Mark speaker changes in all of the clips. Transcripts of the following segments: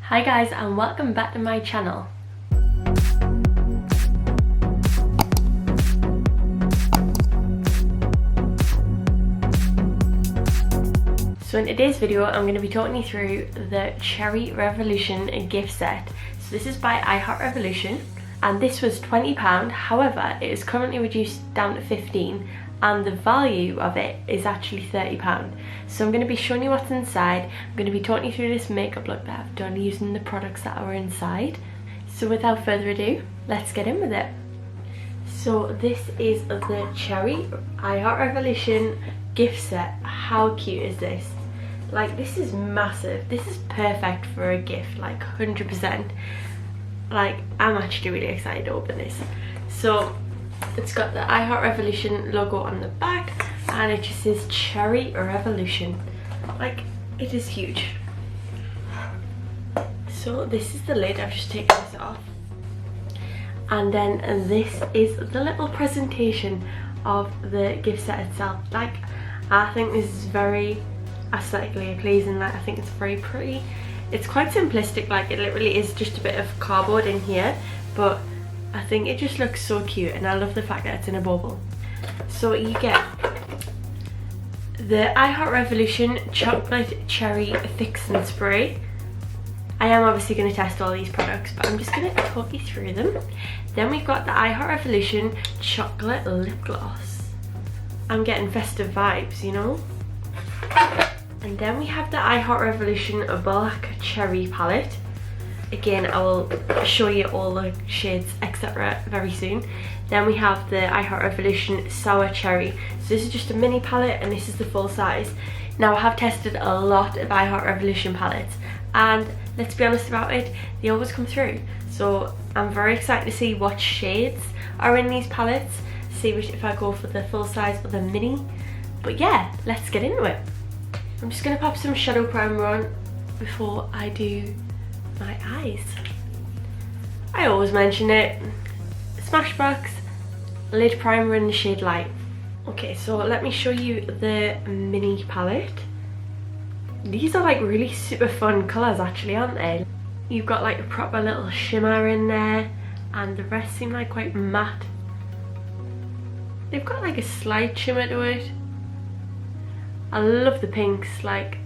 Speaker 1: Hi guys, and welcome back to my channel. So in today's video I'm going to be talking you through the Cherry Revolution gift set. So this is by iHeartRevolution and this was £20, however it is currently reduced down to £15 and the value of it is actually £30. So I'm going to be showing you what's inside. I'm going to be talking you through this makeup look that I've done using the products that are inside. So without further ado, let's get in with it. So this is the Cherry iHeartRevolution gift set. How cute is this? Like, this is massive. This is perfect for a gift, like 100%. Like, I'm actually really excited to open this. So it's got the iHeartRevolution logo on the back and it just says Cherry Revolution. Like, it is huge. So this is the lid. I've just taken this off. And then this is the little presentation of the gift set itself. Like, I think this is very aesthetically pleasing. Like, I think it's very pretty. It's quite simplistic. Like, it literally is just a bit of cardboard in here, but I think it just looks so cute and I love the fact that it's in a bubble. So you get the iHeartRevolution Chocolate Cherry Fix and Spray. I am obviously going to test all these products, but I'm just going to talk you through them. Then we've got the iHeartRevolution Chocolate Lip Gloss. I'm getting festive vibes, you know? And then we have the iHeartRevolution Black Cherry Palette. Again, I will show you all the shades etc very soon. Then we have the iHeartRevolution Sour Cherry. So this is just a mini palette and this is the full size. Now I have tested a lot of iHeartRevolution palettes and let's be honest about it, they always come through. So I'm very excited to see what shades are in these palettes, see if I go for the full size or the mini. But yeah, let's get into it. I'm just going to pop some shadow primer on before I do my eyes. I always mention it. Smashbox lid primer in the shade Light. Okay, so let me show you the mini palette. These are like really super fun colours actually, aren't they? You've got like a proper little shimmer in there and the rest seem like quite matte. They've got like a slight shimmer to it. I love the pinks. Like,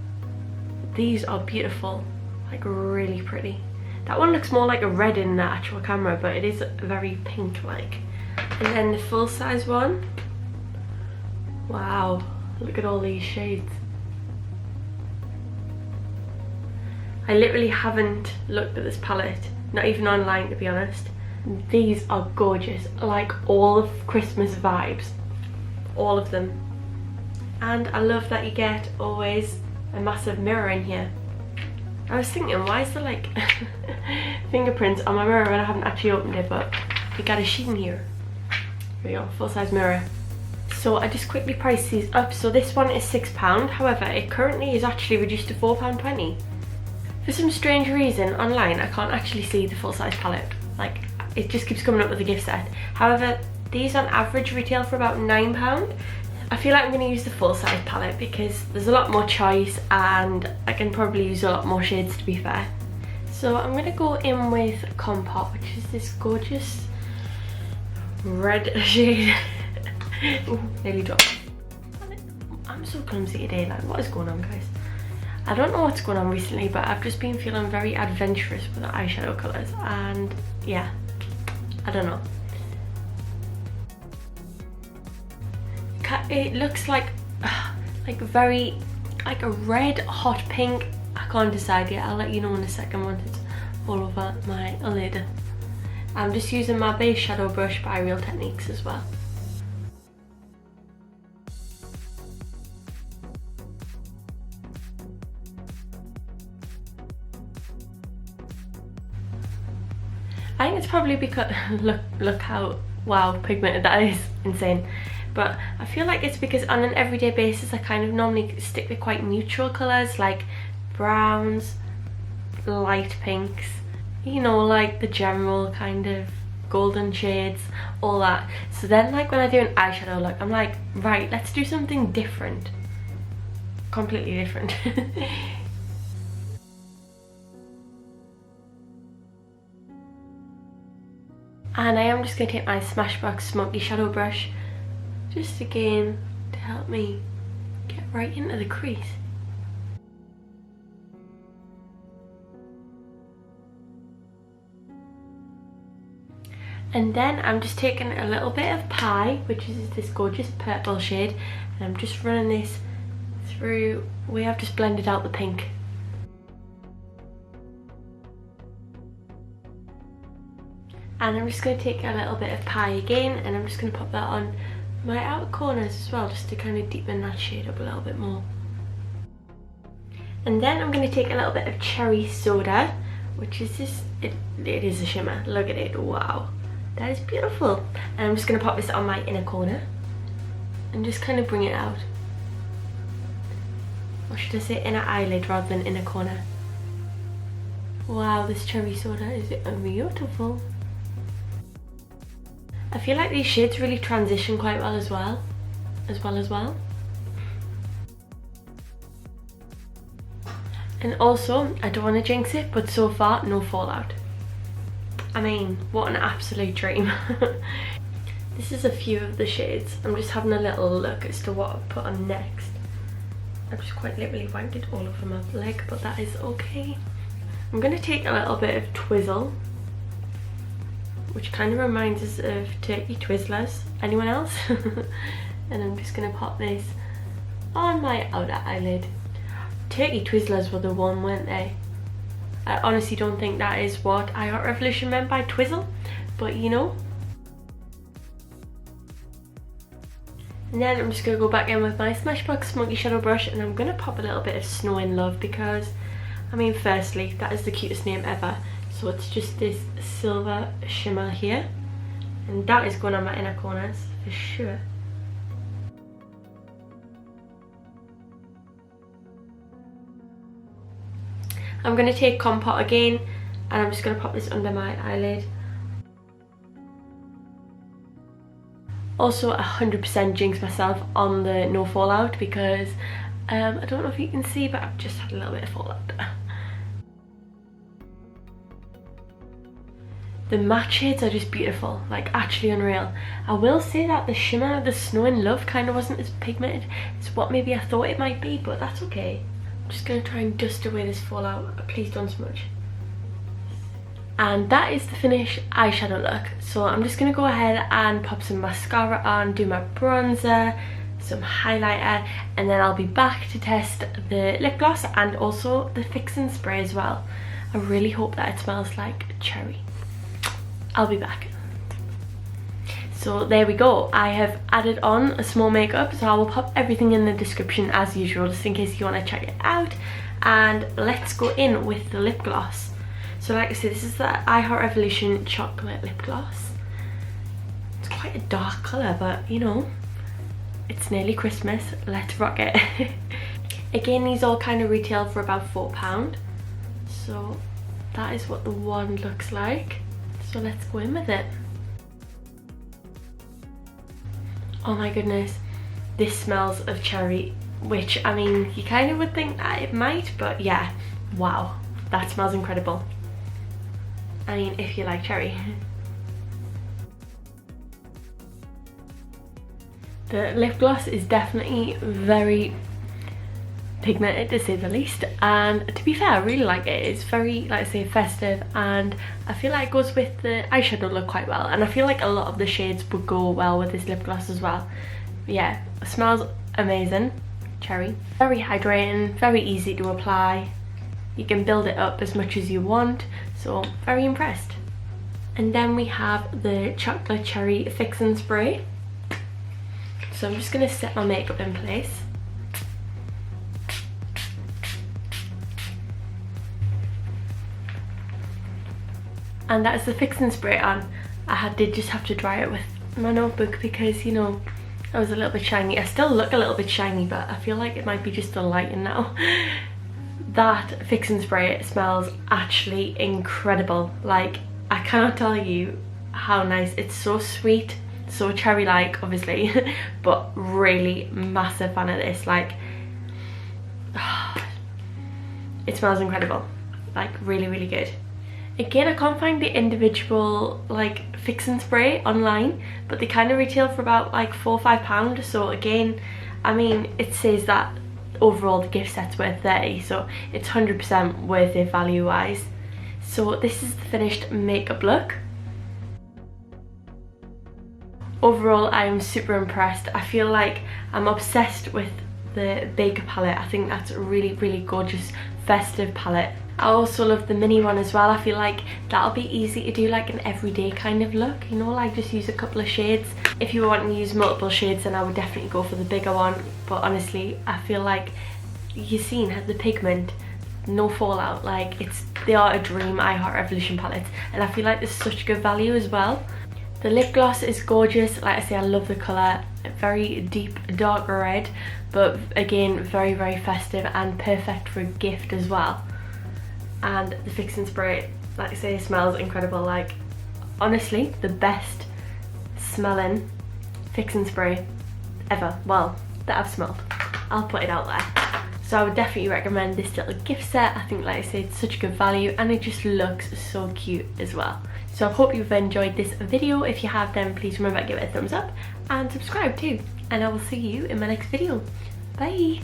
Speaker 1: these are beautiful. Like, really pretty. That one looks more like a red in the actual camera, but it is very pink like. And then the full size one, wow, look at all these shades. I literally haven't looked at this palette, not even online to be honest. These are gorgeous, like all of Christmas vibes, all of them. And I love that you get always a massive mirror in here. I was thinking, why is there like fingerprints on my mirror when I haven't actually opened it, but you got a sheen here. Here we go, full size mirror. So I just quickly priced these up. So this one is £6, however it currently is actually reduced to £4.20. For some strange reason online I can't actually see the full size palette. Like, it just keeps coming up with a gift set. However, these on average retail for about £9. I feel like I'm going to use the full size palette because there's a lot more choice and I can probably use a lot more shades to be fair. So I'm going to go in with Compote, which is this gorgeous red shade. Ooh, nearly dropped. I'm so clumsy today, like what is going on guys? I don't know what's going on recently, but I've just been feeling very adventurous with the eyeshadow colours and yeah, I don't know. It looks like very like a red hot pink. I can't decide yet. I'll let you know in a second once it's all over my lid. I'm just using my base shadow brush by Real Techniques as well. I think it's probably because look how wow pigmented that is, insane. But I feel like it's because on an everyday basis I kind of normally stick with quite neutral colours like browns, light pinks, you know, like the general kind of golden shades, all that. So then like when I do an eyeshadow look, I'm like, right, let's do something different. Completely different. And I am just going to take my Smashbox Smoky Shadow Brush, just again to help me get right into the crease. And then I'm just taking a little bit of Pie, which is this gorgeous purple shade, and I'm just running this through where I've just blended out the pink. And I'm just going to take a little bit of Pie again, and I'm just going to pop that on my outer corners as well, just to kind of deepen that shade up a little bit more. And then I'm going to take a little bit of Cherry Soda, which is this, it is a shimmer. Look at it, wow. That is beautiful. And I'm just going to pop this on my inner corner and just kind of bring it out. Or should I say inner eyelid rather than inner corner. Wow, this Cherry Soda is beautiful. I feel like these shades really transition quite well as well. And also, I don't want to jinx it, but so far, no fallout. I mean, what an absolute dream. This is a few of the shades. I'm just having a little look as to what I'll put on next. I've just quite literally wanked it all over my leg, but that is okay. I'm going to take a little bit of Twizzle, which kind of reminds us of Turkey Twizzlers. Anyone else? And I'm just going to pop this on my outer eyelid. Turkey Twizzlers were the one, weren't they? I honestly don't think that is what iHeart Revolution meant by Twizzle, but you know. And then I'm just going to go back in with my Smashbox Smoky Shadow Brush, and I'm going to pop a little bit of Snow in Love because, I mean, firstly, that is the cutest name ever. So it's just this silver shimmer here, and that is going on my inner corners for sure. I'm going to take Compote again, and I'm just going to pop this under my eyelid. Also 100% jinx myself on the no fallout because I don't know if you can see, but I've just had a little bit of fallout. The matte shades are just beautiful, like actually unreal. I will say that the shimmer, the Snow in Love, kind of wasn't as pigmented as what maybe I thought it might be, but that's okay. I'm just going to try and dust away this fallout. Please don't smudge. And that is the finished eyeshadow look. So I'm just going to go ahead and pop some mascara on, do my bronzer, some highlighter, and then I'll be back to test the lip gloss and also the fixing spray as well. I really hope that it smells like cherry. I'll be back. So there we go. I have added on a small makeup, so I will pop everything in the description as usual, just in case you want to check it out. And let's go in with the lip gloss. So like I said, this is the iHeart Revolution chocolate lip gloss. It's quite a dark colour, but you know, it's nearly Christmas. Let's rock it. Again, these all kind of retail for about £4. So that is what the wand looks like. So let's go in with it. Oh my goodness, this smells of cherry, which I mean, you kind of would think that it might, but yeah, wow, that smells incredible. I mean, if you like cherry. The lip gloss is definitely very pigmented, to say the least, and to be fair, I really like it. It's very, like I say, festive, and I feel like it goes with the eyeshadow look quite well, and I feel like a lot of the shades would go well with this lip gloss as well. Yeah, it smells amazing. Cherry. Very hydrating, very easy to apply. You can build it up as much as you want, so very impressed. And then we have the chocolate cherry fixing spray. So I'm just going to set my makeup in place. And that's the fixing spray on. did just have to dry it with my notebook because, you know, I was a little bit shiny. I still look a little bit shiny, but I feel like it might be just the lighting now. That fixing spray smells actually incredible. Like, I cannot tell you how nice. It's so sweet, so cherry-like, obviously, but really massive fan of this. Like, it smells incredible. Like, really, really good. Again, I can't find the individual like fixing spray online, but they kind of retail for about like £4 or £5. So again, I mean, it says that overall the gift set's worth 30, so it's 100% worth it value wise. So this is the finished makeup look. Overall, I am super impressed. I feel like I'm obsessed with the big palette. I think that's a really, really gorgeous festive palette. I also love the mini one as well. I feel like that'll be easy to do like an everyday kind of look, you know, like just use a couple of shades. If you want to use multiple shades, then I would definitely go for the bigger one. But honestly, I feel like you've seen the pigment, no fallout, like they are a dream I Heart Revolution palette, and I feel like there's such good value as well. The lip gloss is gorgeous. Like I say, I love the colour. Very deep dark red, but again very, very festive and perfect for a gift as well. And the fixing spray, like I say, smells incredible. Like honestly, the best smelling fixing spray ever, well, that I've smelled. I'll put it out there. So I would definitely recommend this little gift set. I think, like I said, it's such good value and it just looks so cute as well. So I hope you've enjoyed this video. If you have, then please remember to give it a thumbs up and subscribe too. And I will see you in my next video. Bye!